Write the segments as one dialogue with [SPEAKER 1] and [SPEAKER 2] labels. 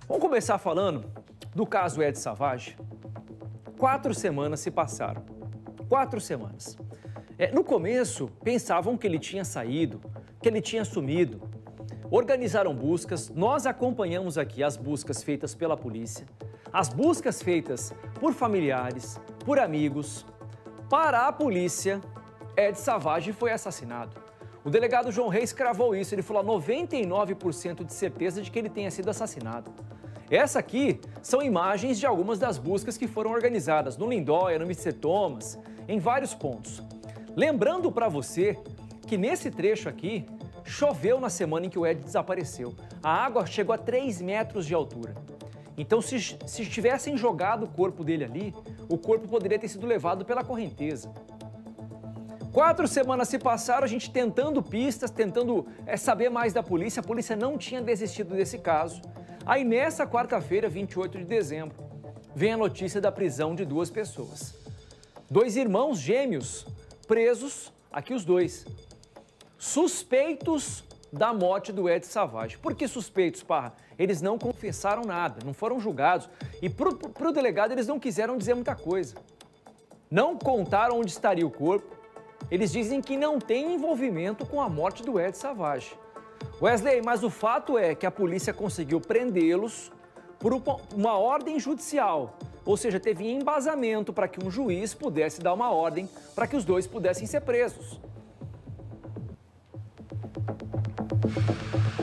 [SPEAKER 1] Vamos começar falando do caso Ed Savage. 4 semanas se passaram. 4 semanas. No começo, pensavam que ele tinha saído, que ele tinha sumido. Organizaram buscas, nós acompanhamos aqui as buscas feitas pela polícia, as buscas feitas por familiares, por amigos. Para a polícia, Ed Savage foi assassinado. O delegado João Reis cravou isso, ele falou 99% de certeza de que ele tenha sido assassinado. Essa aqui são imagens de algumas das buscas que foram organizadas no Lindóia, no Mr. Thomas, em vários pontos. Lembrando para você que nesse trecho aqui, choveu na semana em que o Ed desapareceu. A água chegou a 3 metros de altura. Então, se tivessem jogado o corpo dele ali, o corpo poderia ter sido levado pela correnteza. 4 semanas se passaram, a gente tentando pistas, tentando saber mais da polícia. A polícia não tinha desistido desse caso. Aí, nessa quarta-feira, 28 de dezembro, vem a notícia da prisão de 2 pessoas. 2 irmãos gêmeos presos, aqui os 2, suspeitos da morte do Ed Savage. Por que suspeitos, Parra? Eles não confessaram nada, não foram julgados. E pro delegado eles não quiseram dizer muita coisa. Não contaram onde estaria o corpo. Eles dizem que não tem envolvimento com a morte do Ed Savage. Wesley, mas o fato é que a polícia conseguiu prendê-los por uma ordem judicial. Ou seja, teve embasamento para que um juiz pudesse dar uma ordem para que os 2 pudessem ser presos.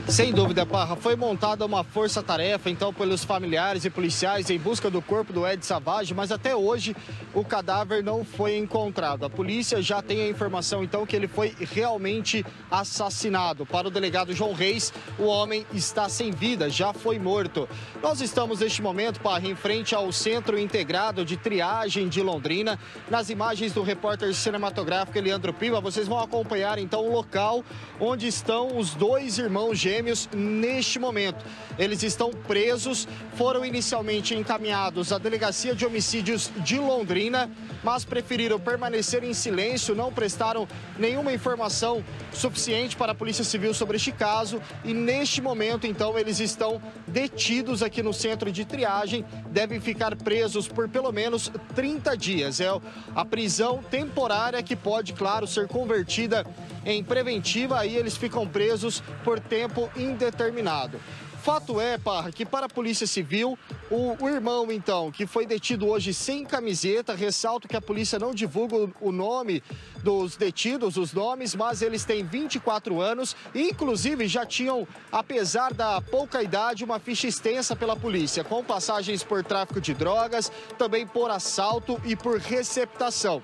[SPEAKER 2] Sem dúvida, Parra, foi montada uma força-tarefa, então, pelos familiares e policiais em busca do corpo do Ed Savage, mas até hoje o cadáver não foi encontrado. A polícia já tem a informação, então, que ele foi realmente assassinado. Para o delegado João Reis, o homem está sem vida, já foi morto. Nós estamos, neste momento, Parra, em frente ao Centro Integrado de Triagem de Londrina. Nas imagens do repórter cinematográfico Leandro Piva, vocês vão acompanhar, então, o local onde estão os 2 irmãos gêmeos neste momento. Eles estão presos, foram inicialmente encaminhados à Delegacia de Homicídios de Londrina, mas preferiram permanecer em silêncio, não prestaram nenhuma informação suficiente para a Polícia Civil sobre este caso e neste momento, então, eles estão detidos aqui no centro de triagem, devem ficar presos por pelo menos 30 dias. É a prisão temporária que pode, claro, ser convertida em preventiva, aí eles ficam presos por tempo indeterminado. Fato é, Parra, que para a Polícia Civil, o irmão, então, que foi detido hoje sem camiseta, ressalto que a polícia não divulga o nome dos detidos, os nomes, mas eles têm 24 anos e, inclusive, já tinham, apesar da pouca idade, uma ficha extensa pela polícia, com passagens por tráfico de drogas, também por assalto e por receptação.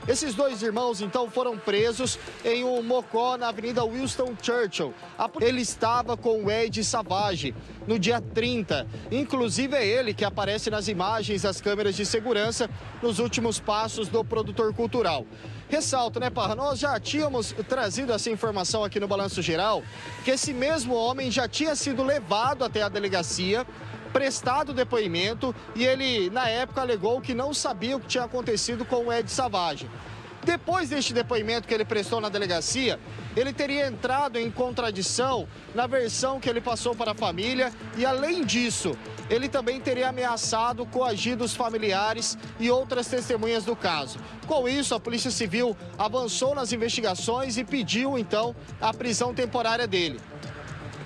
[SPEAKER 2] Esses 2 irmãos, então, foram presos em um mocó na Avenida Winston Churchill. Ele estava com o Ed Savage no dia 30. Inclusive, é ele que aparece nas imagens das câmeras de segurança nos últimos passos do produtor cultural. Ressalto, né, Parra? Nós já tínhamos trazido essa informação aqui no Balanço Geral, que esse mesmo homem já tinha sido levado até a delegacia, prestado depoimento e ele, na época, alegou que não sabia o que tinha acontecido com o Ed Savage. Depois deste depoimento que ele prestou na delegacia, ele teria entrado em contradição na versão que ele passou para a família e, além disso, ele também teria ameaçado, coagido os familiares e outras testemunhas do caso. Com isso, a Polícia Civil avançou nas investigações e pediu, então, a prisão temporária dele.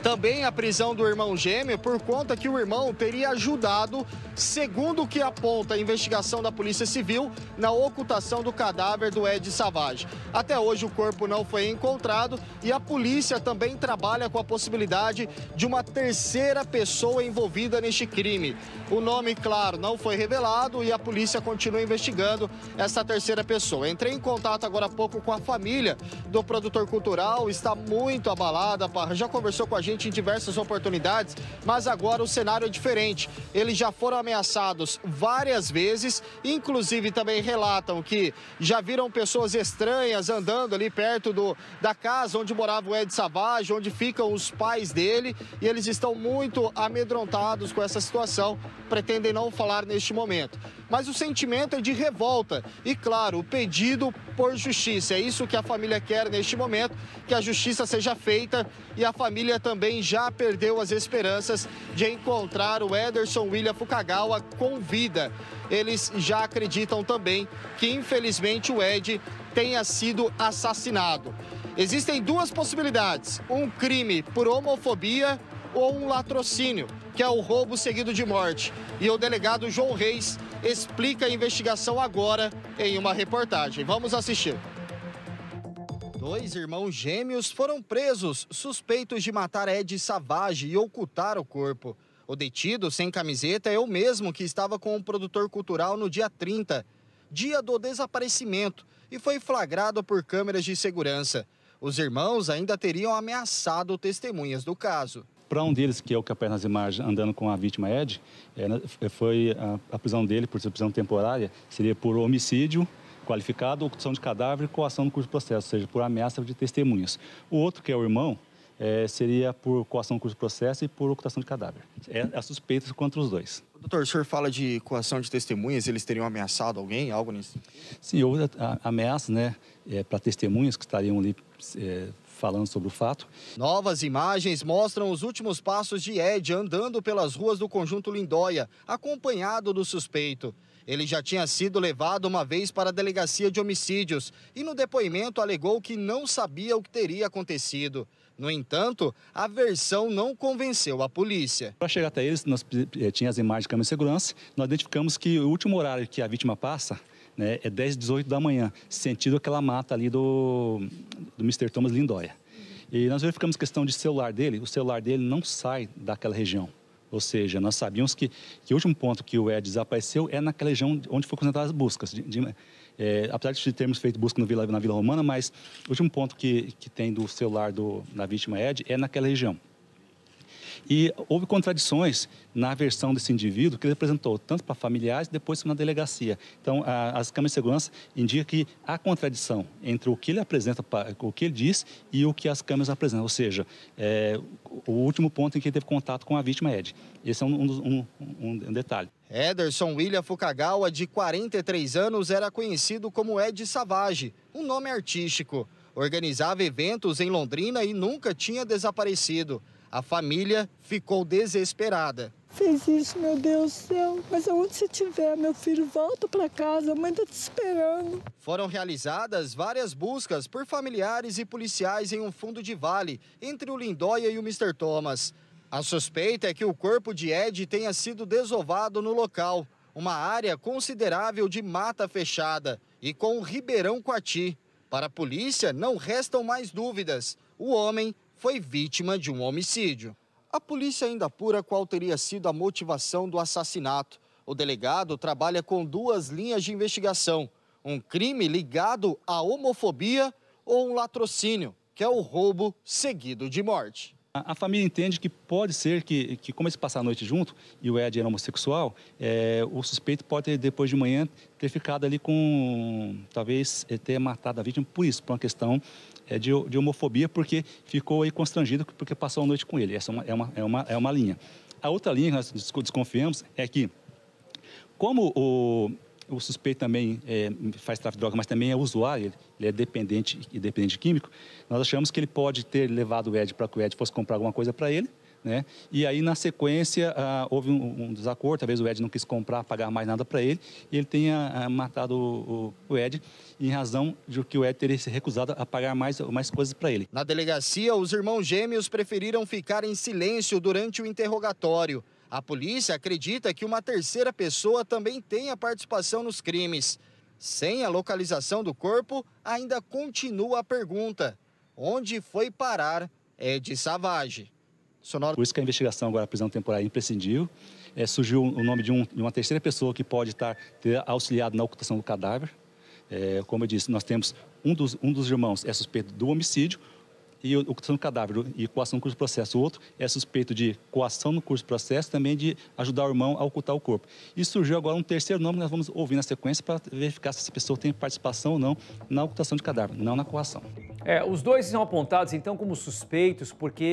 [SPEAKER 2] Também a prisão do irmão gêmeo, por conta que o irmão teria ajudado, segundo o que aponta a investigação da Polícia Civil, na ocultação do cadáver do Ed Savage. Até hoje o corpo não foi encontrado e a polícia também trabalha com a possibilidade de uma terceira pessoa envolvida neste crime. O nome, claro, não foi revelado e a polícia continua investigando essa terceira pessoa. Entrei em contato agora há pouco com a família do produtor cultural, está muito abalada, já conversou com a gente em diversas oportunidades, mas agora o cenário é diferente. Eles já foram ameaçados várias vezes, inclusive também relatam que já viram pessoas estranhas andando ali perto da casa onde morava o Ed Savage, onde ficam os pais dele, e eles estão muito amedrontados com essa situação, pretendem não falar neste momento. mas o sentimento é de revolta e, claro, o pedido por justiça. É isso que a família quer neste momento, que a justiça seja feita, e a família também já perdeu as esperanças de encontrar o Ederson William Fukagawa com vida. Eles já acreditam também que, infelizmente, o Ed tenha sido assassinado. Existem duas possibilidades: um crime por homofobia ou um latrocínio, que é o roubo seguido de morte. E o delegado João Reis explica a investigação agora em uma reportagem. Vamos assistir. 2 irmãos gêmeos foram presos, suspeitos de matar Ed Savage e ocultar o corpo. O detido, sem camiseta, é o mesmo que estava com o produtor cultural no dia 30, dia do desaparecimento, e foi flagrado por câmeras de segurança. Os irmãos ainda teriam ameaçado testemunhas do caso.
[SPEAKER 3] Para um deles, que é o que aparece nas imagens andando com a vítima Ed, foi a prisão dele por prisão temporária, seria por homicídio qualificado, ocultação de cadáver e coação no curso do processo, ou seja, por ameaça de testemunhas. O outro, que é o irmão, seria por coação no curso do processo e por ocultação de cadáver. É a suspeita contra os dois.
[SPEAKER 2] Doutor, o senhor fala de coação de testemunhas, eles teriam ameaçado alguém, algo nisso?
[SPEAKER 3] Sim, houve ameaças, né, para testemunhas que estariam ali falando sobre o fato.
[SPEAKER 2] Novas imagens mostram os últimos passos de Ed andando pelas ruas do Conjunto Lindóia, acompanhado do suspeito. Ele já tinha sido levado uma vez para a delegacia de homicídios e no depoimento alegou que não sabia o que teria acontecido. No entanto, a versão não convenceu a polícia.
[SPEAKER 3] Para chegar até eles, nós tínhamos as imagens de câmera de segurança, nós identificamos que o último horário que a vítima passa, né, é 10h18 da manhã, sentido aquela mata ali do Mr. Thomas Lindóia. E nós verificamos questão de celular dele, o celular dele não sai daquela região. Ou seja, nós sabíamos que o último ponto que o Ed desapareceu é naquela região onde foram concentradas as buscas. Apesar de termos feito busca na Vila Romana, mas o último ponto que tem do celular da vítima Ed é naquela região. E houve contradições na versão desse indivíduo que ele apresentou tanto para familiares, depois na delegacia. Então, as câmeras de segurança indicam que há contradição entre o que ele apresenta, o que ele diz e o que as câmeras apresentam. Ou seja, o último ponto em que ele teve contato com a vítima Ed. Esse é um detalhe.
[SPEAKER 2] Ederson William Fukagawa, de 43 anos, era conhecido como Ed Savage, um nome artístico. Organizava eventos em Londrina e nunca tinha desaparecido. A família ficou desesperada.
[SPEAKER 4] Fez isso, meu Deus do céu. Mas aonde você estiver, meu filho, volta para casa, a mãe está te esperando.
[SPEAKER 2] Foram realizadas várias buscas por familiares e policiais em um fundo de vale, entre o Lindóia e o Mr. Thomas. A suspeita é que o corpo de Ed tenha sido desovado no local, uma área considerável de mata fechada e com o Ribeirão Coati. Para a polícia, não restam mais dúvidas. O homem foi vítima de um homicídio. A polícia ainda apura qual teria sido a motivação do assassinato. O delegado trabalha com 2 linhas de investigação: um crime ligado à homofobia ou um latrocínio, que é o roubo seguido de morte.
[SPEAKER 3] A família entende que pode ser que como eles passaram a noite junto e o Ed era homossexual, o suspeito pode ter, depois de manhã, ter ficado ali talvez ter matado a vítima por isso, por uma questão de homofobia, porque ficou aí constrangido porque passou a noite com ele. Essa é uma linha. A outra linha que nós desconfiamos é que, como o suspeito também faz tráfico de droga, mas também é usuário, ele é dependente químico, nós achamos que ele pode ter levado o Ed para que o Ed fosse comprar alguma coisa para ele, né? E aí, na sequência, houve um desacordo, talvez o Ed não quis comprar, pagar mais nada para ele, e ele tenha matado o Ed em razão de que o Ed teria se recusado a pagar mais coisas para ele.
[SPEAKER 2] Na delegacia, os irmãos gêmeos preferiram ficar em silêncio durante o interrogatório. A polícia acredita que uma terceira pessoa também tenha participação nos crimes. Sem a localização do corpo, ainda continua a pergunta: onde foi parar Ed Savage?
[SPEAKER 3] Por isso que a investigação agora, a prisão temporária, é imprescindível. Surgiu o nome de uma terceira pessoa que pode ter auxiliado na ocultação do cadáver. Como eu disse, nós temos um dos irmãos é suspeito do homicídio e ocultação do cadáver e coação no curso do processo. O outro é suspeito de coação no curso do processo, também de ajudar o irmão a ocultar o corpo. E surgiu agora um terceiro nome que nós vamos ouvir na sequência para verificar se essa pessoa tem participação ou não na ocultação de cadáver, não na coação.
[SPEAKER 1] Os dois são apontados, então, como suspeitos, porque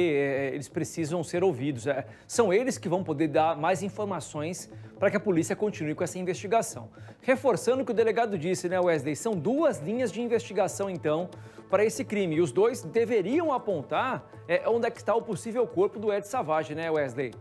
[SPEAKER 1] eles precisam ser ouvidos. São eles que vão poder dar mais informações para que a polícia continue com essa investigação. Reforçando o que o delegado disse, né, Wesley? São 2 linhas de investigação, então, para esse crime. E os dois deveriam apontar onde é que está o possível corpo do Ed Savage, né, Wesley?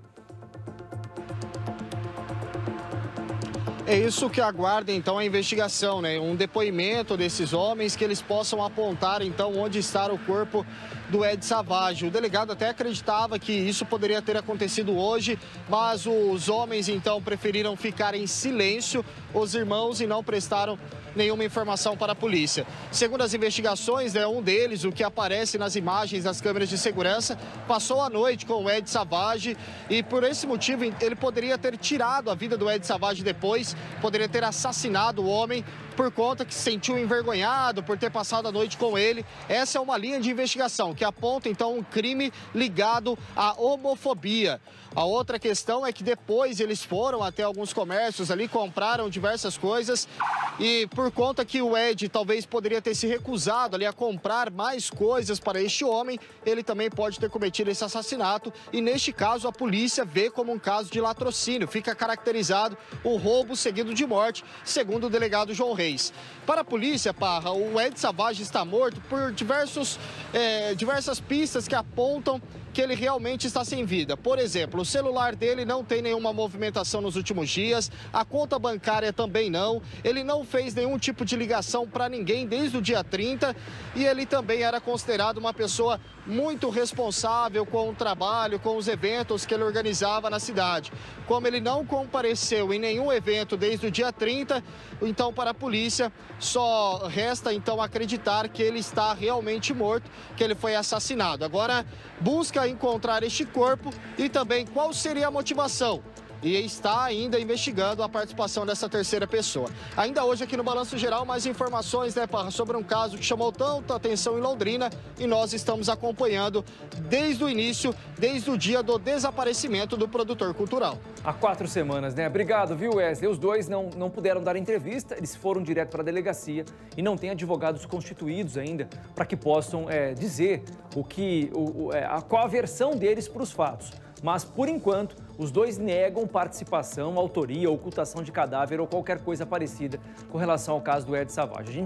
[SPEAKER 2] É isso que aguarda, então, a investigação, né? Um depoimento desses homens que eles possam apontar, então, onde está o corpo do Ed Savage. O delegado até acreditava que isso poderia ter acontecido hoje, mas os homens, então, preferiram ficar em silêncio, os irmãos, e não prestaram nenhuma informação para a polícia. Segundo as investigações, um deles, o que aparece nas imagens das câmeras de segurança, passou a noite com o Ed Savage e por esse motivo ele poderia ter tirado a vida do Ed Savage depois, poderia ter assassinado o homem por conta que se sentiu envergonhado por ter passado a noite com ele. Essa é uma linha de investigação que aponta, então, um crime ligado à homofobia. A outra questão é que depois eles foram até alguns comércios ali, compraram diversas coisas e por conta que o Ed talvez poderia ter se recusado ali a comprar mais coisas para este homem, ele também pode ter cometido esse assassinato e neste caso a polícia vê como um caso de latrocínio. Fica caracterizado o roubo seguido de morte, segundo o delegado João Reis. Para a polícia, Parra, o Ed Savage está morto por diversas pistas que apontam que ele realmente está sem vida. Por exemplo, o celular dele não tem nenhuma movimentação nos últimos dias, a conta bancária também não, ele não fez nenhum tipo de ligação para ninguém desde o dia 30 e ele também era considerado uma pessoa muito responsável com o trabalho, com os eventos que ele organizava na cidade. Como ele não compareceu em nenhum evento desde o dia 30, então para a polícia só resta então acreditar que ele está realmente morto, que ele foi assassinado. Agora busca encontrar este corpo e também qual seria a motivação. E está ainda investigando a participação dessa terceira pessoa. Ainda hoje aqui no Balanço Geral, mais informações, né, Parra, sobre um caso que chamou tanta atenção em Londrina e nós estamos acompanhando desde o início, desde o dia do desaparecimento do produtor cultural.
[SPEAKER 1] Há 4 semanas, né? Obrigado, viu, Wesley? Os dois não puderam dar entrevista, eles foram direto para a delegacia e não tem advogados constituídos ainda para que possam dizer qual a versão deles para os fatos. Mas, por enquanto, os dois negam participação, autoria, ocultação de cadáver ou qualquer coisa parecida com relação ao caso do Ed Savage.